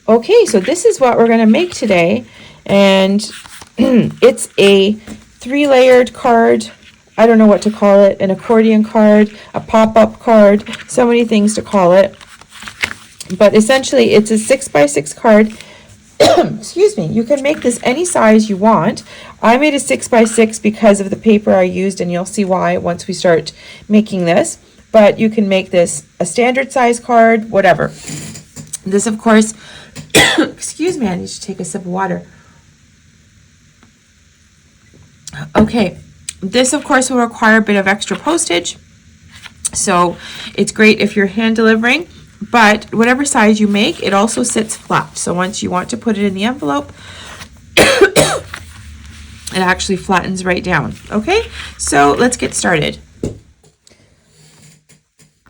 Okay, so this is what we're going to make today, and it's a 3-layered card. I don't know what to call it, an accordion card, a pop-up card, so many things to call it. But essentially, it's a 6x6 card. Excuse me. You can make this any size you want. I made a 6x6 because of the paper I used, and you'll see why once we start making this. But you can make this a standard size card, whatever. This, of course, excuse me, I need to take a sip of water. Okay, this, of course, will require a bit of extra postage. So it's great if you're hand delivering, but whatever size you make, it also sits flat. So once you want to put it in the envelope, it actually flattens right down. Okay, so let's get started.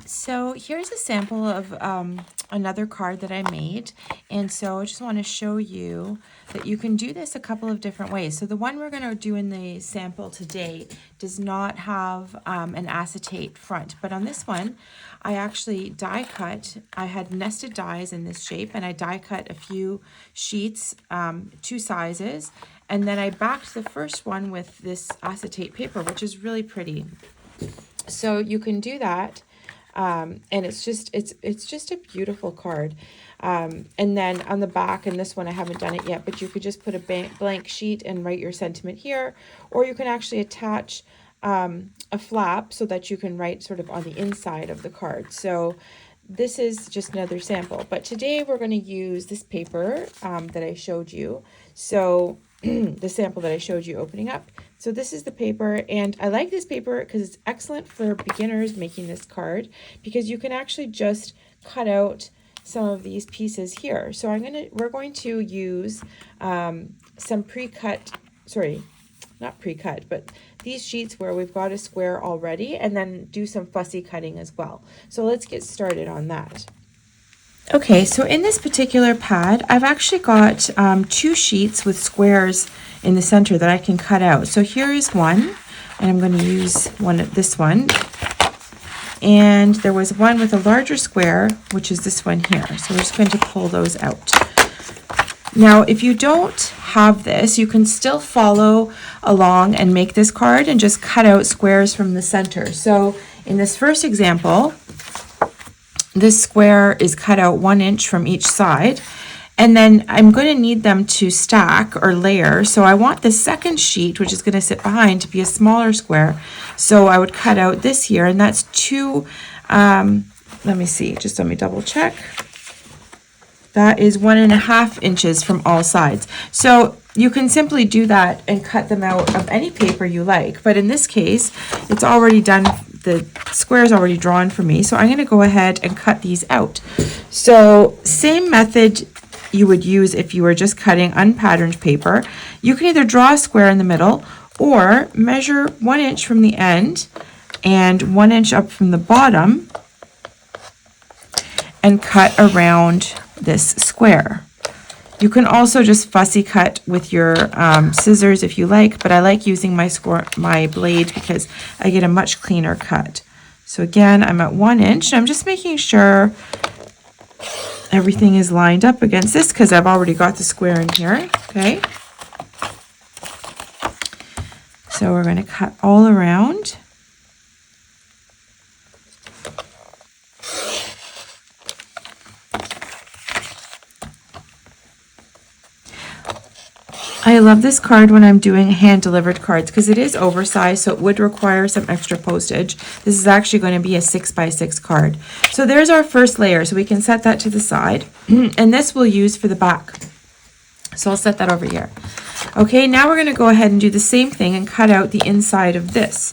So here's a sample of another card that I made, and so I just want to show you that you can do this a couple of different ways. So the one we're going to do in the sample today does not have an acetate front, but on this one I actually die cut. I had nested dies in this shape, and I die cut a few sheets, 2 sizes, and then I backed the first one with this acetate paper, which is really pretty. So you can do that. And it's just a beautiful card. And then on the back, and this one I haven't done it yet, but you could just put a blank sheet and write your sentiment here, or you can actually attach a flap so that you can write sort of on the inside of the card. So this is just another sample, but today we're going to use this paper that I showed you. So the sample that I showed you opening up. So this is the paper, and I like this paper because it's excellent for beginners making this card, because you can actually just cut out some of these pieces here. So we're going to use some pre-cut, sorry, not pre-cut, but these sheets where we've got a square already, and then do some fussy cutting as well. So let's get started on that. Okay, so in this particular pad, I've actually got 2 sheets with squares in the center that I can cut out. So here is one, and I'm going to use this one. And there was one with a larger square, which is this one here. So we're just going to pull those out. Now, if you don't have this, you can still follow along and make this card and just cut out squares from the center. So in this first example, this square is cut out 1 inch from each side, and then I'm going to need them to stack or layer. So I want the second sheet, which is going to sit behind, to be a smaller square. So I would cut out this here, and that's 2, let me see, just let me double check. That is 1.5 inches from all sides. So you can simply do that and cut them out of any paper you like. But in this case, it's already done. The square is already drawn for me. So I'm going to go ahead and cut these out. So same method you would use if you were just cutting unpatterned paper. You can either draw a square in the middle or measure 1 inch from the end and 1 inch up from the bottom and cut around this square. You can also just fussy cut with your scissors if you like, but I like using my blade because I get a much cleaner cut. So again, I'm at 1 inch. I'm just making sure everything is lined up against this because I've already got the square in here. Okay. So we're going to cut all around. I love this card when I'm doing hand-delivered cards because it is oversized, so it would require some extra postage. This is actually going to be a 6x6 card. So there's our first layer, so we can set that to the side. And this we'll use for the back. So I'll set that over here. Okay, now we're going to go ahead and do the same thing and cut out the inside of this.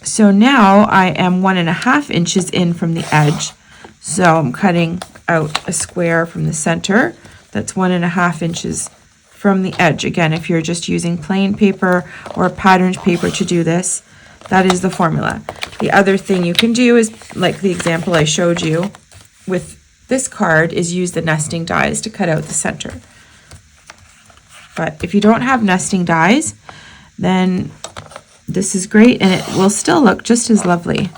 So now I am 1.5 inches in from the edge. So I'm cutting out a square from the center. That's 1.5 inches from the edge. Again, if you're just using plain paper or patterned paper to do this, that is the formula. The other thing you can do is, like the example I showed you with this card, is use the nesting dies to cut out the center. But if you don't have nesting dies, then this is great and it will still look just as lovely.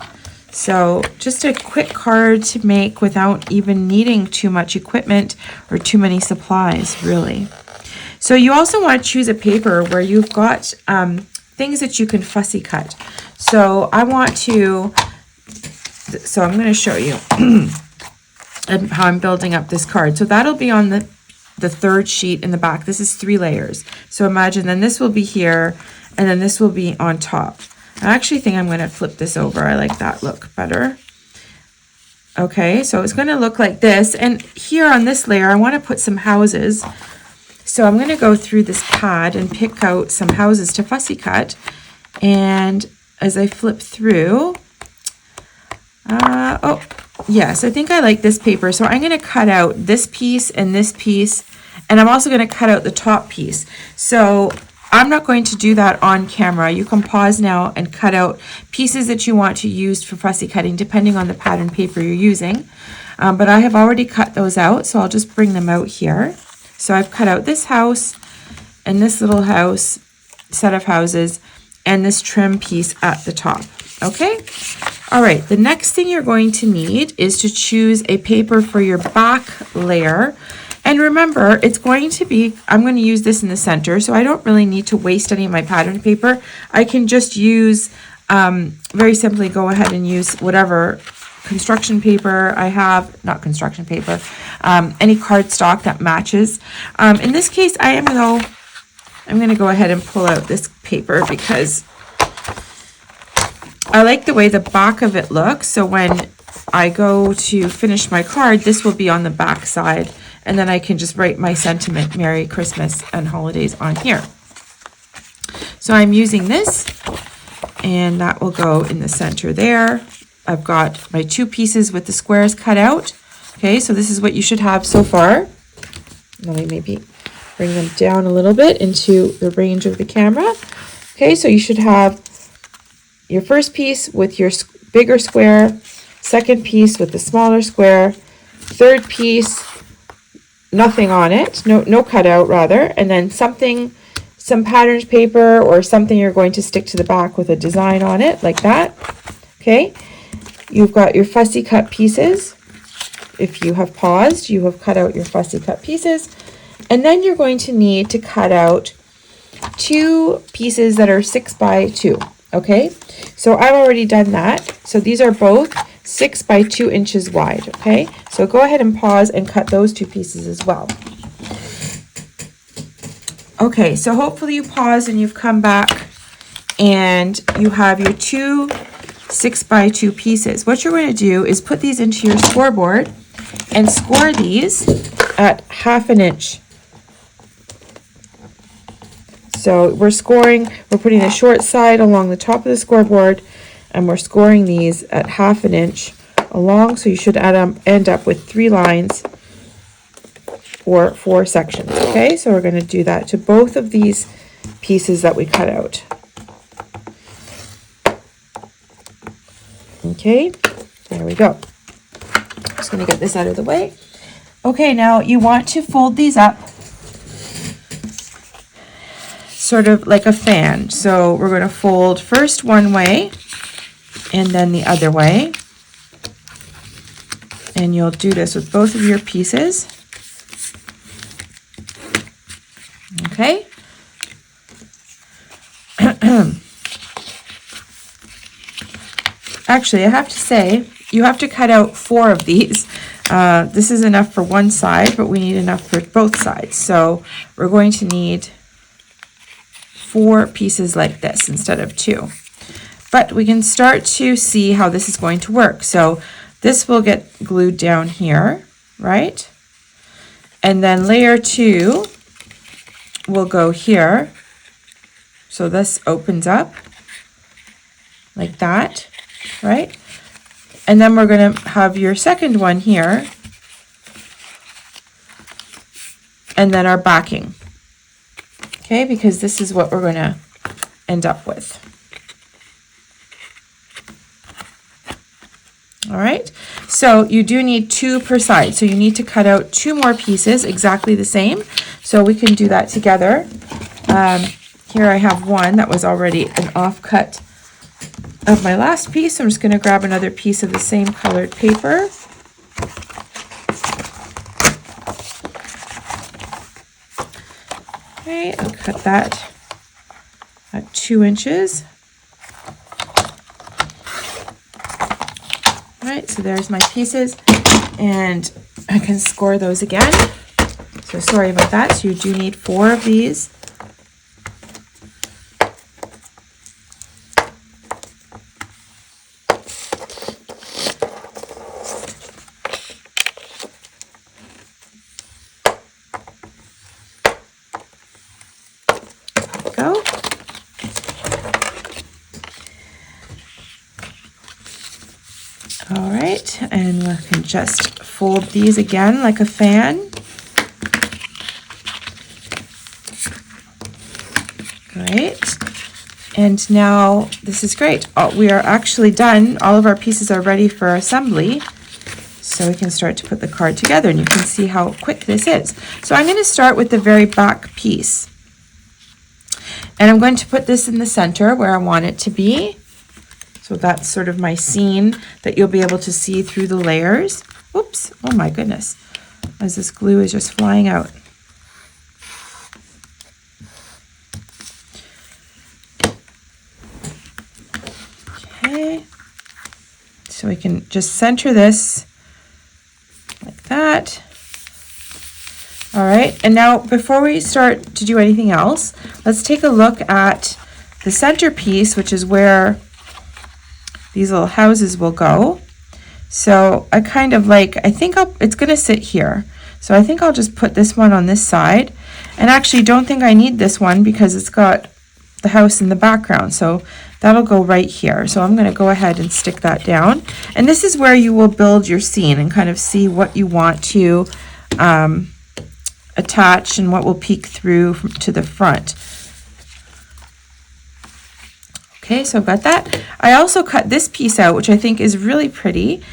So just a quick card to make without even needing too much equipment or too many supplies, really. So you also want to choose a paper where you've got things that you can fussy cut. So I'm going to show you how I'm building up this card. So that'll be on the third sheet in the back. This is 3 layers. So imagine then this will be here, and then this will be on top. I actually think I'm going to flip this over. I like that look better. Okay, so it's going to look like this. And here on this layer, I want to put some houses. So I'm going to go through this pad and pick out some houses to fussy cut. And as I flip through, oh, yes, I think I like this paper. So I'm going to cut out this piece, and I'm also going to cut out the top piece. So I'm not going to do that on camera. You can pause now and cut out pieces that you want to use for fussy cutting, depending on the pattern paper you're using. But I have already cut those out, so I'll just bring them out here. So I've cut out this house and this little house, set of houses, and this trim piece at the top. Okay? All right, the next thing you're going to need is to choose a paper for your back layer. And remember, it's going to be, I'm going to use this in the center, so I don't really need to waste any of my pattern paper. I can just use, very simply go ahead and use whatever construction paper I have, not construction paper, any cardstock that matches. In this case, I'm going to go ahead and pull out this paper because I like the way the back of it looks. So when I go to finish my card, this will be on the back side. And then I can just write my sentiment, Merry Christmas and Holidays, on here. So I'm using this, and that will go in the center there. I've got my 2 pieces with the squares cut out. Okay, so this is what you should have so far. Let me maybe bring them down a little bit into the range of the camera. Okay, so you should have your first piece with your bigger square, second piece with the smaller square, third piece, nothing on it, no cutout rather, and then some patterned paper or something you're going to stick to the back with a design on it, like that. Okay, you've got your fussy cut pieces. If you have paused, you have cut out your fussy cut pieces, and then you're going to need to cut out 2 pieces that are 6 by 2. Okay, so I've already done that. So these are both 6 by 2 inches wide. Okay, so go ahead and pause and cut those 2 pieces as well. Okay, so hopefully you paused and you've come back and you have your 2 6 by 2 pieces. What you're going to do is put these into your scoreboard and score these at 1/2 inch. So we're putting the short side along the top of the scoreboard, and we're scoring these at 1/2 inch along, so you should end up with 3 lines or 4 sections. Okay, so we're going to do that to both of these pieces that we cut out. Okay, there we go. Just going to get this out of the way. Okay, now you want to fold these up sort of like a fan. So we're going to fold first one way and then the other way. And you'll do this with both of your pieces. Okay. Actually, I have to say, you have to cut out 4 of these. This is enough for one side, but we need enough for both sides. So we're going to need 4 pieces like this instead of 2. But we can start to see how this is going to work. So this will get glued down here, right? And then layer 2 will go here. So this opens up like that, right? And then we're going to have your second one here, and then our backing. Okay, because this is what we're going to end up with. All right, so you do need 2 per side. So you need to cut out 2 more pieces exactly the same. So we can do that together. Here I have one that was already an offcut of my last piece. I'm just going to grab another piece of the same colored paper. Okay, I'll cut that at 2 inches. All right, so there's my pieces, and I can score those again. So sorry about that. So you do need 4 of these. Go. All right, and we can just fold these again like a fan. Great. And now this is great. We are actually done. All of our pieces are ready for assembly. So we can start to put the card together, and you can see how quick this is. So I'm going to start with the very back piece. And I'm going to put this in the center where I want it to be. So that's sort of my scene that you'll be able to see through the layers. Oops, oh my goodness, as this glue is just flying out. Okay, so we can just center this like that. All right, and now before we start to do anything else, let's take a look at the centerpiece, which is where these little houses will go. So I kind of like, I think it's going to sit here. So I think I'll just put this one on this side. And actually don't think I need this one because it's got the house in the background. So that'll go right here. So I'm going to go ahead and stick that down. And this is where you will build your scene and kind of see what you want to attach and what will peek through to the front. Okay, so I've got that. I also cut this piece out, which I think is really pretty.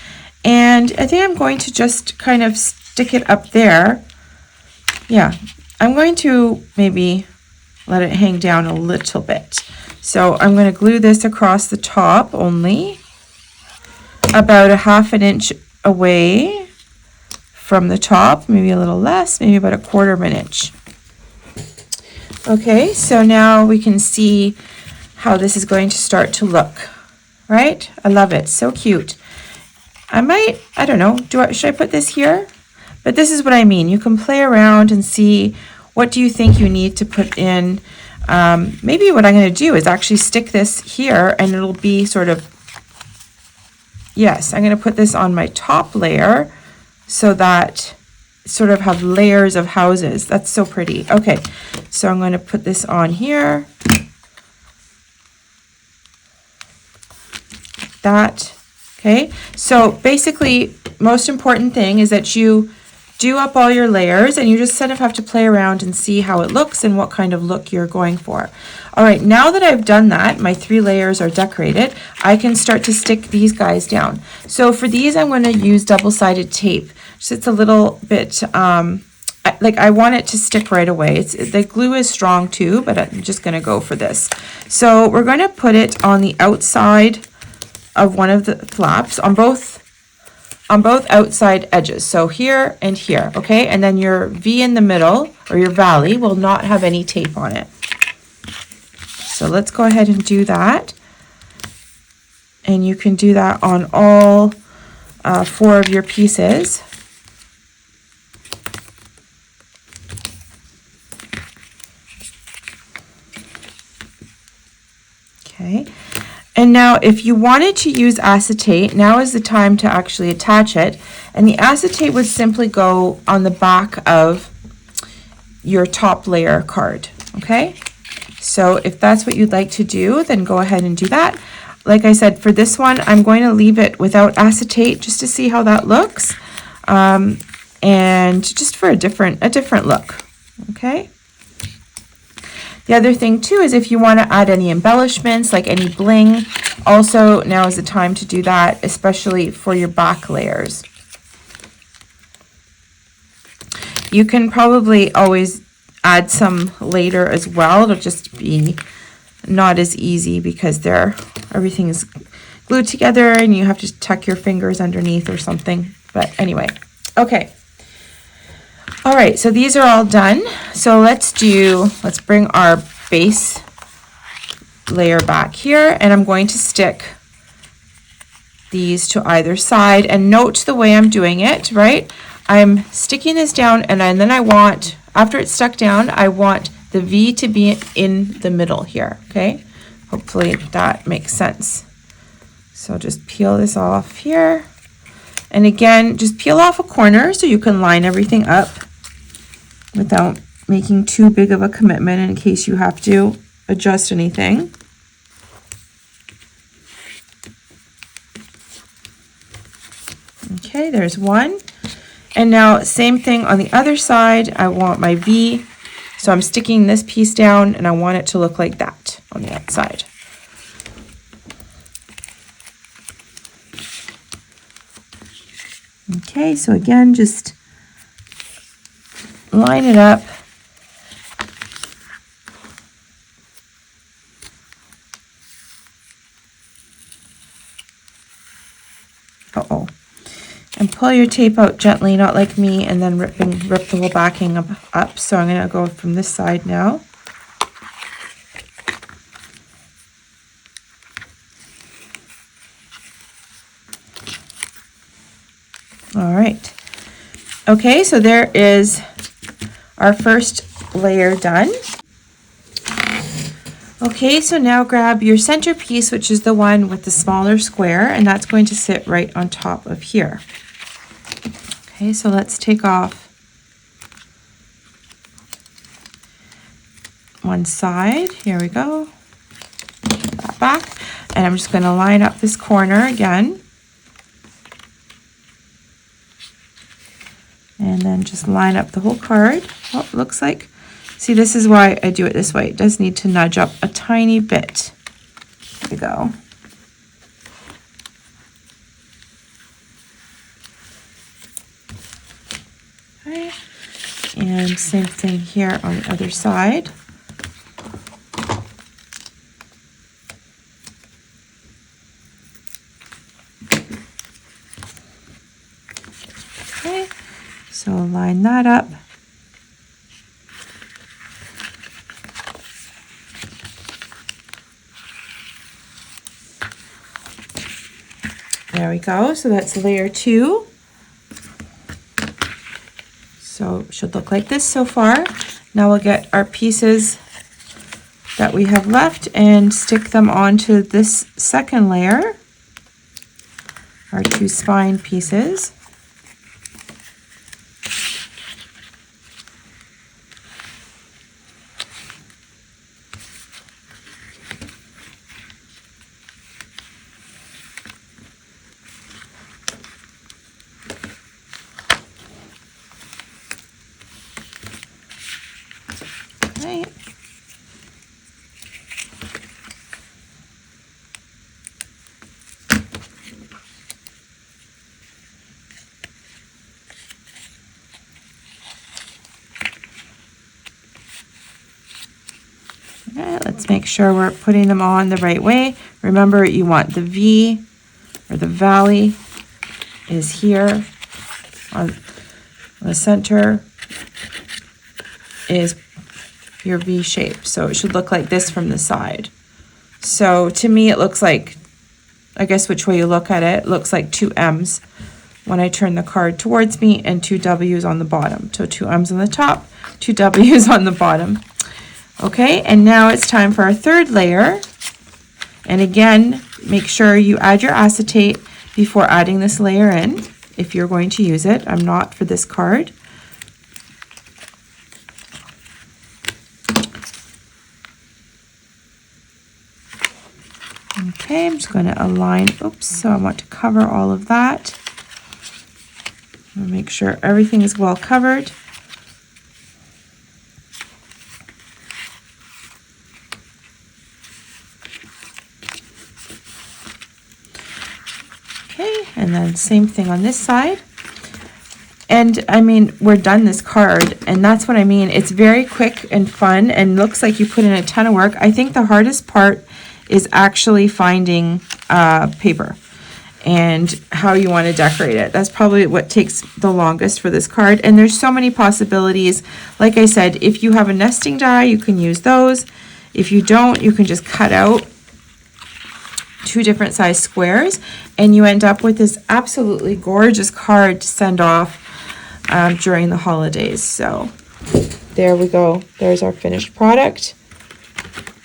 And I think I'm going to just kind of stick it up there. Yeah, I'm going to maybe let it hang down a little bit. So I'm going to glue this across the top only, about a 1/2 inch away from the top, maybe a little less, maybe about 1/4 inch. Okay, so now we can see how this is going to start to look, right? I love it, so cute. I don't know, should I put this here? But this is what I mean. You can play around and see what do you think you need to put in. Maybe what I'm going to do is actually stick this here, and it'll be sort of, yes, I'm going to put this on my top layer so that sort of have layers of houses. That's so pretty. Okay, so I'm going to put this on here. That. Okay, so basically most important thing is that you do up all your layers, and you just sort of have to play around and see how it looks and what kind of look you're going for. All right, now that I've done that, my 3 layers are decorated, I can start to stick these guys down. So for these, I'm going to use double-sided tape. So it's a little bit, I want it to stick right away. The glue is strong too, but I'm just going to go for this. So we're going to put it on the outside of one of the flaps, on both outside edges, so here and here, okay? And then your V in the middle, or your valley, will not have any tape on it. So let's go ahead and do that. And you can do that on all 4 of your pieces. Okay. And now if you wanted to use acetate, now is the time to actually attach it. And the acetate would simply go on the back of your top layer card, okay? So if that's what you'd like to do, then go ahead and do that. Like I said, for this one, I'm going to leave it without acetate just to see how that looks. And just for a different look, okay? The other thing too is if you want to add any embellishments, like any bling, also now is the time to do that, especially for your back layers. You can probably always add some later as well. It'll just be not as easy because they're everything is glued together and you have to tuck your fingers underneath or something. But anyway, okay. All right, so these are all done. So let's bring our base layer back here, and I'm going to stick these to either side. And note the way I'm doing it, right? I'm sticking this down, and then I want, after it's stuck down, I want the V to be in the middle here, okay? Hopefully that makes sense. So just peel this off here. And again, just peel off a corner so you can line everything up without making too big of a commitment in case you have to adjust anything. Okay, there's one. And now same thing on the other side. I want my V. So I'm sticking this piece down and I want it to look like that on the outside. Okay, so again, just line it up. Uh-oh. And pull your tape out gently, not like me, and then rip the whole backing up. So I'm going to go from this side now. All right. Okay, so there is our first layer done. Okay, so now grab your centerpiece, which is the one with the smaller square, and that's going to sit right on top of here. Okay, so let's take off one side. Here we go. Put that back. And I'm just going to line up this corner again. And then just line up the whole card. Oh, it looks like. See, this is why I do it this way. It does need to nudge up a tiny bit. There we go. Okay. And same thing here on the other side. Okay. So line that up. There we go. So that's layer 2. So it should look like this so far. Now we'll get our pieces that we have left and stick them onto this second layer, our 2 spine pieces. Okay. Okay, let's make sure we're putting them on the right way. Remember, you want the V or the valley is here on the center is your V shape. So it should look like this from the side. So to me, it looks like, I guess which way you look at it, it looks like 2 M's when I turn the card towards me and 2 W's on the bottom. So 2 M's on the top, 2 W's on the bottom. Okay, and now it's time for our third layer. And again, make sure you add your acetate before adding this layer in, if you're going to use it. I'm not for this card. Okay, I'm just going to align, so I want to cover all of that. Make sure everything is well covered. Okay, and then same thing on this side. And I mean, we're done this card, and that's what I mean. It's very quick and fun and looks like you put in a ton of work. I think the hardest part is actually finding paper and how you want to decorate it. That's probably what takes the longest for this card. And there's so many possibilities. Like I said, if you have a nesting die, you can use those. If you don't, you can just cut out 2 different size squares and you end up with this absolutely gorgeous card to send off during the holidays. So there we go. There's our finished product.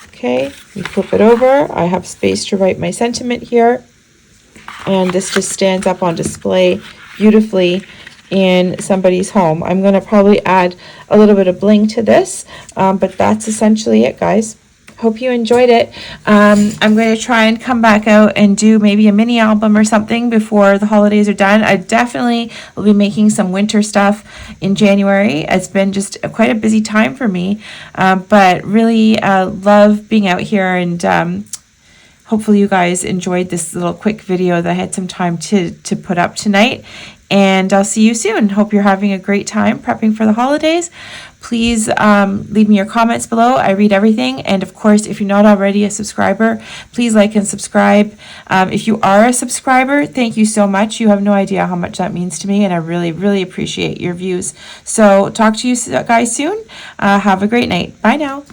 Okay, you flip it over. I have space to write my sentiment here. And this just stands up on display beautifully in somebody's home. I'm going to probably add a little bit of bling to this, but that's essentially it, guys. Hope you enjoyed it. I'm going to try and come back out and do maybe a mini album or something before the holidays are done. I definitely will be making some winter stuff in January. It's been just quite a busy time for me, but really love being out here, and hopefully you guys enjoyed this little quick video that I had some time to put up tonight. And I'll see you soon. Hope you're having a great time prepping for the holidays. Please leave me your comments below. I read everything. And of course, if you're not already a subscriber, please like and subscribe. If you are a subscriber, thank you so much. You have no idea how much that means to me, and I really, really appreciate your views. So talk to you guys soon. Have a great night. Bye now.